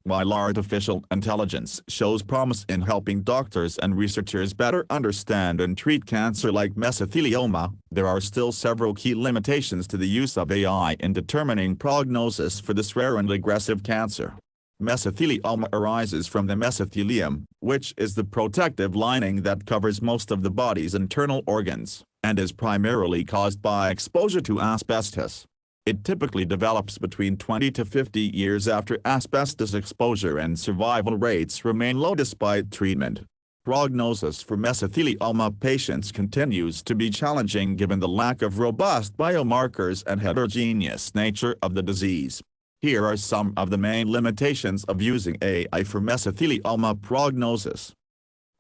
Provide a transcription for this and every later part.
While artificial intelligence shows promise in helping doctors and researchers better understand and treat cancer like mesothelioma, there are still several key limitations to the use of AI in determining prognosis for this rare and aggressive cancer. Mesothelioma arises from the mesothelium, which is the protective lining that covers most of the body's internal organs, and is primarily caused by exposure to asbestos. It typically develops between 20 to 50 years after asbestos exposure, and survival rates remain low despite treatment. Prognosis for mesothelioma patients continues to be challenging given the lack of robust biomarkers and heterogeneous nature of the disease. Here are some of the main limitations of using AI for mesothelioma prognosis.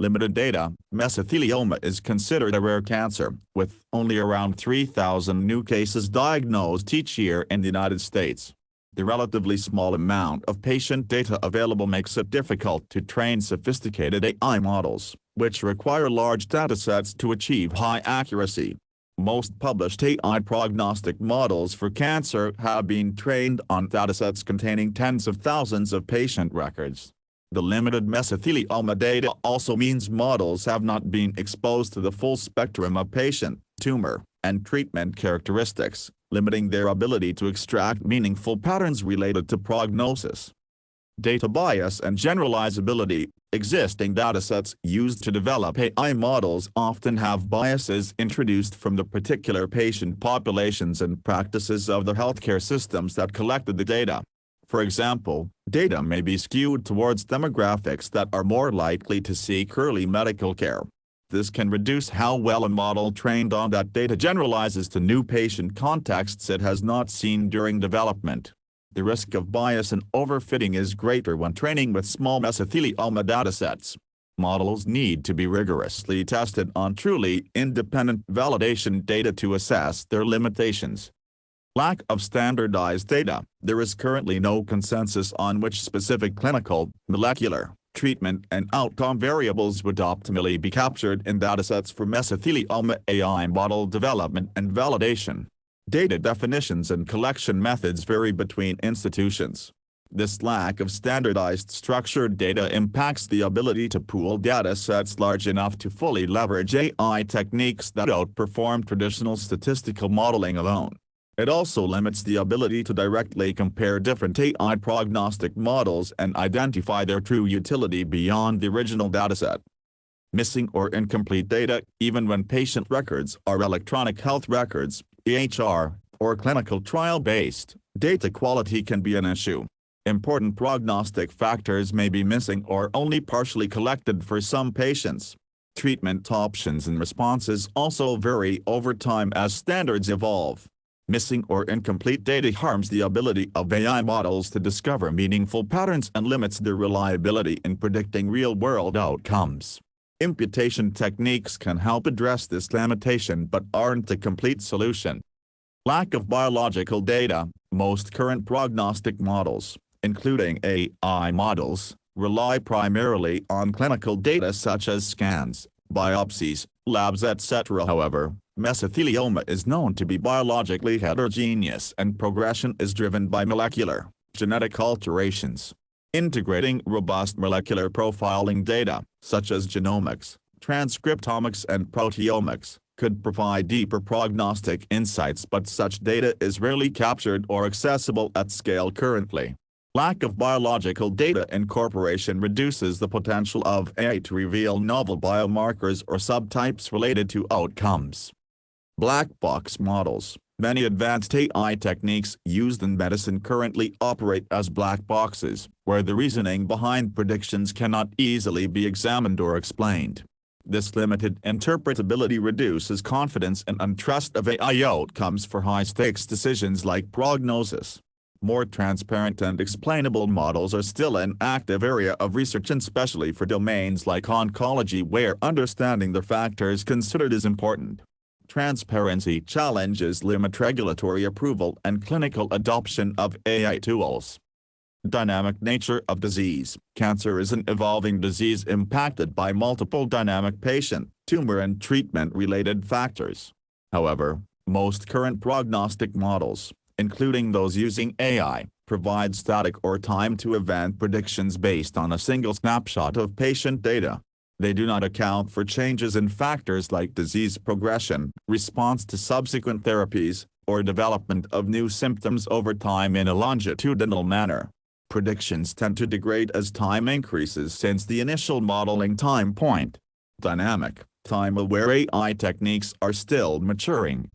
Limited data. Mesothelioma is considered a rare cancer, with only around 3,000 new cases diagnosed each year in the United States. The relatively small amount of patient data available makes it difficult to train sophisticated AI models, which require large datasets to achieve high accuracy. Most published AI prognostic models for cancer have been trained on datasets containing tens of thousands of patient records. The limited mesothelioma data also means models have not been exposed to the full spectrum of patient, tumor, and treatment characteristics, limiting their ability to extract meaningful patterns related to prognosis. Data bias and generalizability. Existing datasets used to develop AI models often have biases introduced from the particular patient populations and practices of the healthcare systems that collected the data. For example, data may be skewed towards demographics that are more likely to seek early medical care. This can reduce how well a model trained on that data generalizes to new patient contexts it has not seen during development. The risk of bias and overfitting is greater when training with small mesothelioma datasets. Models need to be rigorously tested on truly independent validation data to assess their limitations. Lack of standardized data. There is currently no consensus on which specific clinical, molecular, treatment and outcome variables would optimally be captured in datasets for mesothelioma AI model development and validation. Data definitions and collection methods vary between institutions. This lack of standardized structured data impacts the ability to pool datasets large enough to fully leverage AI techniques that outperform traditional statistical modeling alone. It also limits the ability to directly compare different AI prognostic models and identify their true utility beyond the original dataset. Missing or incomplete data. Even when patient records are electronic health records, EHR, or clinical trial-based, data quality can be an issue. Important prognostic factors may be missing or only partially collected for some patients. Treatment options and responses also vary over time as standards evolve. Missing or incomplete data harms the ability of AI models to discover meaningful patterns and limits their reliability in predicting real-world outcomes. Imputation techniques can help address this limitation but aren't a complete solution. Lack of biological data. Most current prognostic models, including AI models, rely primarily on clinical data such as scans, biopsies, labs, etc. However, mesothelioma is known to be biologically heterogeneous and progression is driven by molecular, genetic alterations. Integrating robust molecular profiling data, such as genomics, transcriptomics and proteomics, could provide deeper prognostic insights, but such data is rarely captured or accessible at scale currently. Lack of biological data incorporation reduces the potential of AI to reveal novel biomarkers or subtypes related to outcomes. Black box models. Many advanced AI techniques used in medicine currently operate as black boxes, where the reasoning behind predictions cannot easily be examined or explained. This limited interpretability reduces confidence and trust of AI outcomes for high-stakes decisions like prognosis. More transparent and explainable models are still an active area of research, and especially for domains like oncology where understanding the factors considered is important. Transparency challenges limit regulatory approval and clinical adoption of AI tools. Dynamic nature of disease. Cancer is an evolving disease impacted by multiple dynamic patient, tumor and treatment-related factors. However, most current prognostic models, including those using AI, provide static or time-to-event predictions based on a single snapshot of patient data. They do not account for changes in factors like disease progression, response to subsequent therapies, or development of new symptoms over time in a longitudinal manner. Predictions tend to degrade as time increases since the initial modeling time point. Dynamic, time-aware AI techniques are still maturing.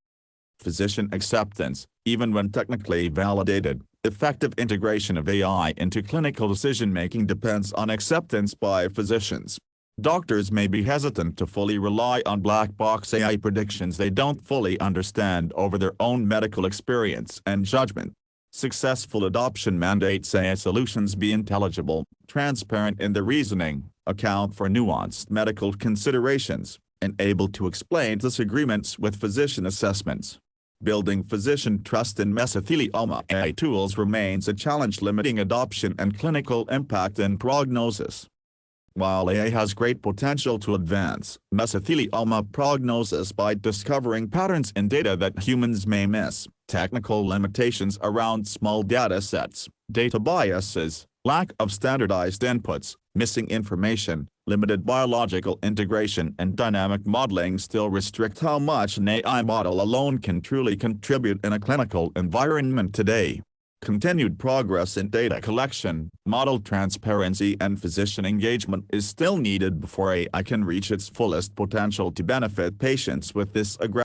Physician acceptance. Even when technically validated, effective integration of AI into clinical decision-making depends on acceptance by physicians. Doctors may be hesitant to fully rely on black box AI predictions they don't fully understand over their own medical experience and judgment. Successful adoption mandates AI solutions be intelligible, transparent in their reasoning, account for nuanced medical considerations, and able to explain disagreements with physician assessments. Building physician trust in mesothelioma AI tools remains a challenge limiting adoption and clinical impact in prognosis. While AI has great potential to advance mesothelioma prognosis by discovering patterns in data that humans may miss, technical limitations around small data sets, data biases, lack of standardized inputs, missing information, limited biological integration and dynamic modeling still restrict how much an AI model alone can truly contribute in a clinical environment today. Continued progress in data collection, model transparency and physician engagement is still needed before AI can reach its fullest potential to benefit patients with this aggressive